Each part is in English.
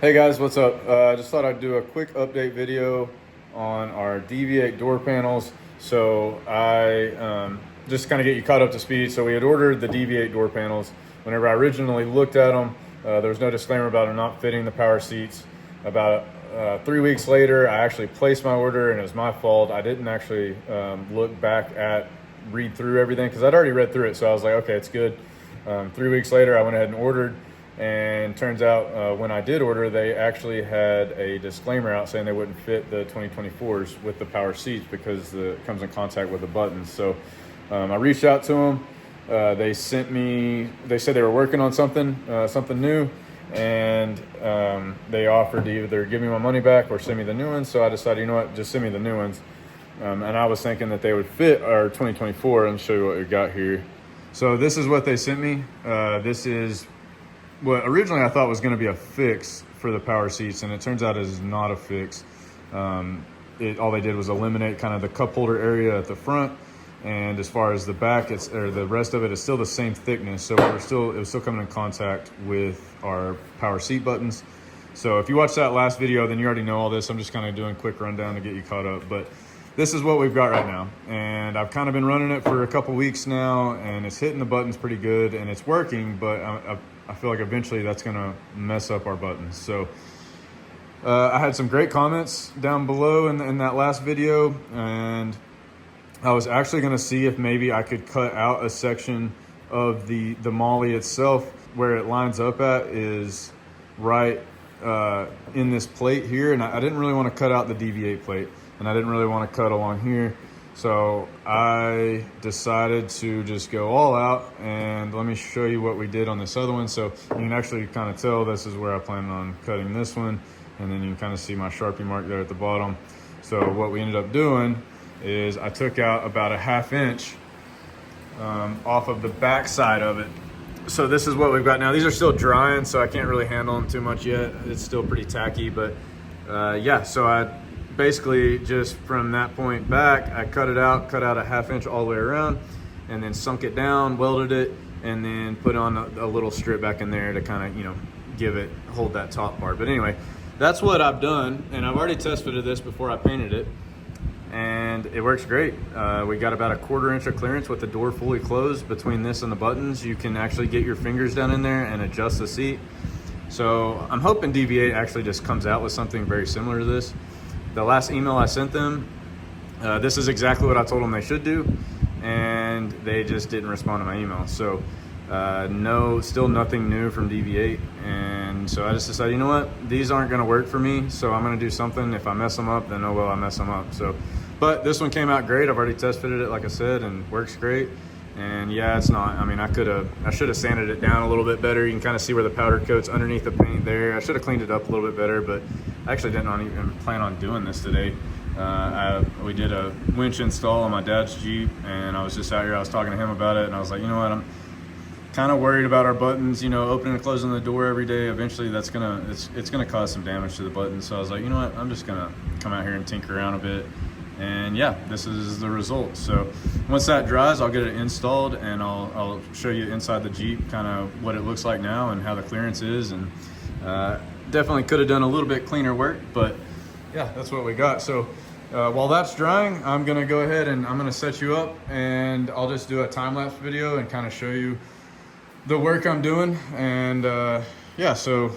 Hey guys, what's up? I just thought I'd do a quick update video on our DV8 door panels. So I just kind of get you caught up to speed. So we had ordered the DV8 door panels. Whenever I originally looked at them, there was no disclaimer about them not fitting the power seats. About 3 weeks later, I actually placed my order, and it was my fault. I didn't actually look back at, read through everything, because I'd already read through it. So I was like, okay, it's good. 3 weeks later, I went ahead and ordered. And turns out when I did order, they actually had a disclaimer out saying they wouldn't fit the 2024s with the power seats because it comes in contact with the buttons. So I reached out to them. They said they were working on something new, and they offered to either give me my money back or send me the new ones. So I decided, you know what, just send me the new ones. And I was thinking that they would fit our 2024. And show you what we got here. So this is what they sent me. This is what originally I thought was going to be a fix for the power seats, and it turns out it is not a fix. All they did was eliminate kind of the cup holder area at the front, and as far as the back, the rest of it is still the same thickness. So it was still coming in contact with our power seat buttons. So if you watched that last video, then you already know all this. I'm just kind of doing a quick rundown to get you caught up, but this is what we've got right now. And I've kind of been running it for a couple weeks now, and it's hitting the buttons pretty good, and it's working, but I feel like eventually that's gonna mess up our buttons. So I had some great comments down below in that last video, and I was actually gonna see if maybe I could cut out a section of the Molle itself. Where it lines up at is right in this plate here, and I didn't really want to cut out the DV8 plate, and I didn't really want to cut along here. So I decided to just go all out, and let me show you what we did on this other one. So you can actually kind of tell this is where I plan on cutting this one, and then you can kind of see my Sharpie mark there at the bottom. So what we ended up doing is I took out about a 1/2 inch off of the back side of it. So this is what we've got now. These are still drying, so I can't really handle them too much yet. It's still pretty tacky, but yeah, so I basically just from that point back, I cut out a 1/2 inch all the way around, and then sunk it down, welded it, and then put on a little strip back in there to kind of, hold that top part. But anyway, that's what I've done, and I've already test fitted this before I painted it, and it works great. We got about a 1/4 inch of clearance with the door fully closed between this and the buttons. You can actually get your fingers down in there and adjust the seat. So I'm hoping DV8 actually just comes out with something very similar to this. The last email I sent them, this is exactly what I told them they should do, and they just didn't respond to my email. So still nothing new from DV8, and so I just decided, you know what, these aren't going to work for me, so I'm going to do something. If I mess them up, then oh well, I mess them up. So, but this one came out great. I've already test fitted it, like I said, and works great. And yeah, it's not, I mean, I should have sanded it down a little bit better. You can kind of see where the powder coat's underneath the paint there. I should have cleaned it up a little bit better, but I actually didn't even plan on doing this today. We did a winch install on my dad's Jeep, and I was just out here, I was talking to him about it, and I was like, you know what, I'm kind of worried about our buttons, opening and closing the door every day. Eventually it's gonna cause some damage to the buttons. So I was like, you know what, I'm just gonna come out here and tinker around a bit. And yeah, this is the result. So once that dries, I'll get it installed, and I'll show you inside the Jeep kind of what it looks like now and how the clearance is. And definitely could have done a little bit cleaner work, but yeah, that's what we got. So while that's drying, I'm gonna go ahead and I'm gonna set you up, and I'll just do a time-lapse video and kind of show you the work I'm doing. And yeah, so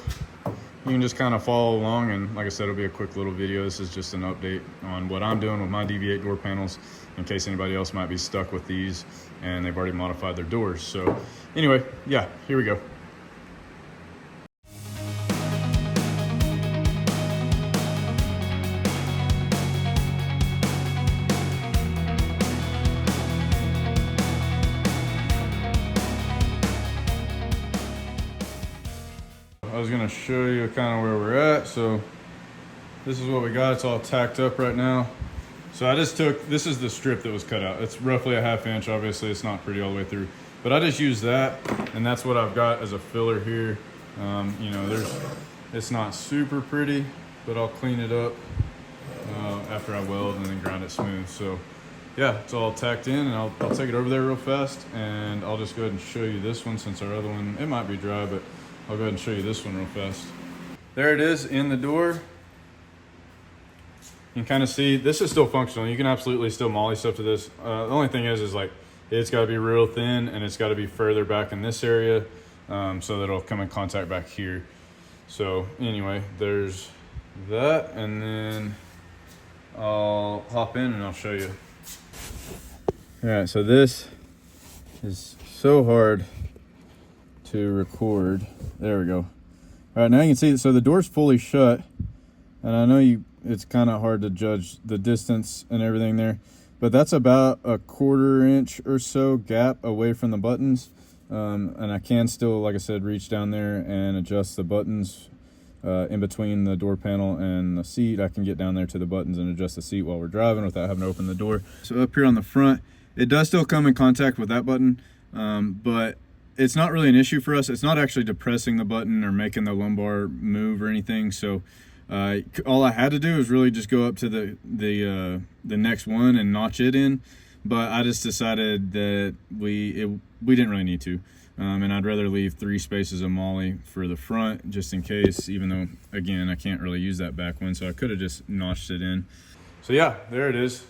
you can just kind of follow along, and like I said, it'll be a quick little video. This is just an update on what I'm doing with my DV8 door panels, in case anybody else might be stuck with these and they've already modified their doors. So anyway, yeah, here we go. I was gonna show you kind of where we're at. So this is what we got. It's all tacked up right now. So I just this is the strip that was cut out. It's roughly a 1/2 inch. Obviously it's not pretty all the way through, but I just used that, and that's what I've got as a filler here. It's not super pretty, but I'll clean it up after I weld and then grind it smooth. So yeah, it's all tacked in, and I'll take it over there real fast, and I'll just go ahead and show you this one, since our other one, it might be dry, but I'll go ahead and show you this one real fast. there it is in the door. You can kind of see this is still functional. You can absolutely still Molle stuff to this. The only thing is like it's got to be real thin and it's got to be further back in this area so that it'll come in contact back here. So anyway, there's that, and then I'll hop in and I'll show you. All right, so this is so hard to record. There we go. All right, now you can see, so the door's fully shut, and I know it's kind of hard to judge the distance and everything there, but that's about a 1/4 inch or so gap away from the buttons. And I can still, like I said, reach down there and adjust the buttons in between the door panel and the seat. I can get down there to the buttons and adjust the seat while we're driving without having to open the door. So up here on the front, it does still come in contact with that button, but it's not really an issue for us. It's not actually depressing the button or making the lumbar move or anything. So all I had to do is really just go up to the next one and notch it in. But I just decided that we didn't really need to. And I'd rather leave 3 spaces of Molle for the front just in case, even though, again, I can't really use that back one. So I could have just notched it in. So yeah, there it is.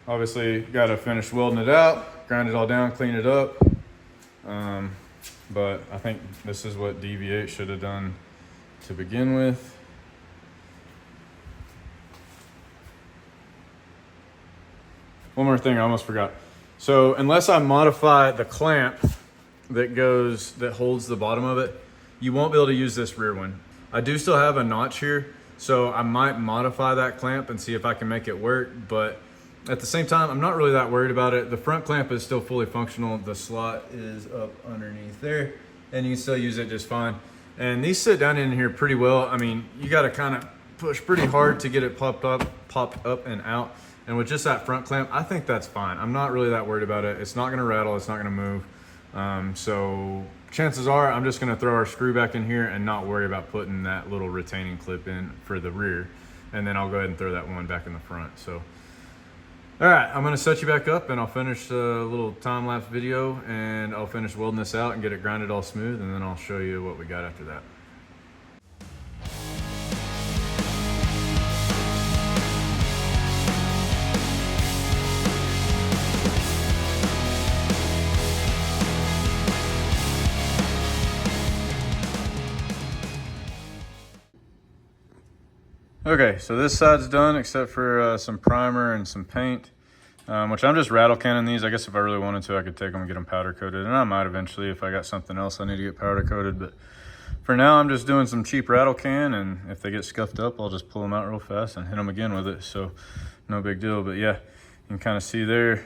Obviously, got to finish welding it out, grind it all down, clean it up. But I think this is what DV8 should have done to begin with. One more thing I almost forgot. So unless I modify the clamp that holds the bottom of it, you won't be able to use this rear one. I do still have a notch here, so I might modify that clamp and see if I can make it work, but at the same time, I'm not really that worried about it. The front clamp is still fully functional. The slot is up underneath there, and you can still use it just fine. And these sit down in here pretty well. I mean, you gotta kind of push pretty hard to get it popped up and out. And with just that front clamp, I think that's fine. I'm not really that worried about it. It's not gonna rattle, it's not gonna move. So chances are I'm just gonna throw our screw back in here and not worry about putting that little retaining clip in for the rear. And then I'll go ahead and throw that one back in the front. So, all right, I'm gonna set you back up and I'll finish a little time-lapse video and I'll finish welding this out and get it grinded all smooth, and then I'll show you what we got after that. Okay, so this side's done except for some primer and some paint, which I'm just rattle canning these. I guess if I really wanted to, I could take them and get them powder coated, and I might eventually if I got something else I need to get powder coated. But for now, I'm just doing some cheap rattle can, and if they get scuffed up, I'll just pull them out real fast and hit them again with it. So no big deal. But yeah, you can kind of see there,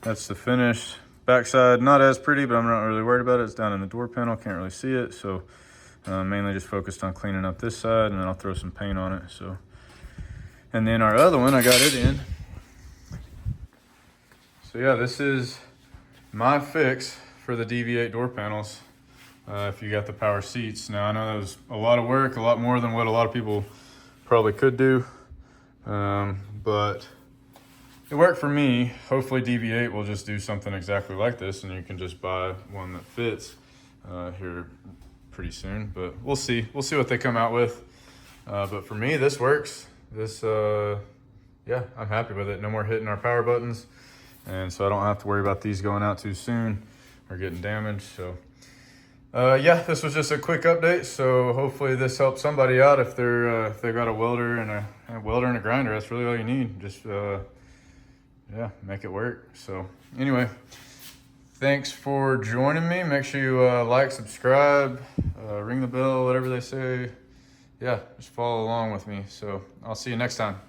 that's the finish. Backside, not as pretty, but I'm not really worried about it. It's down in the door panel, can't really see it. So mainly just focused on cleaning up this side, and then I'll throw some paint on it. So, and then our other one, I got it in. So yeah, this is my fix for the DV8 door panels. If you got the power seats. Now I know that was a lot of work, a lot more than what a lot of people probably could do, but it worked for me. Hopefully DV8 will just do something exactly like this, and you can just buy one that fits here pretty soon. But we'll see what they come out with. But for me, this works. This yeah, I'm happy with it. No more hitting our power buttons, and so I don't have to worry about these going out too soon or getting damaged. So yeah, this was just a quick update. So hopefully this helps somebody out if they've got a welder and a grinder. That's really all you need. Just yeah, make it work. So anyway, thanks for joining me. Make sure you like, subscribe, ring the bell, whatever they say. Yeah, just follow along with me. So I'll see you next time.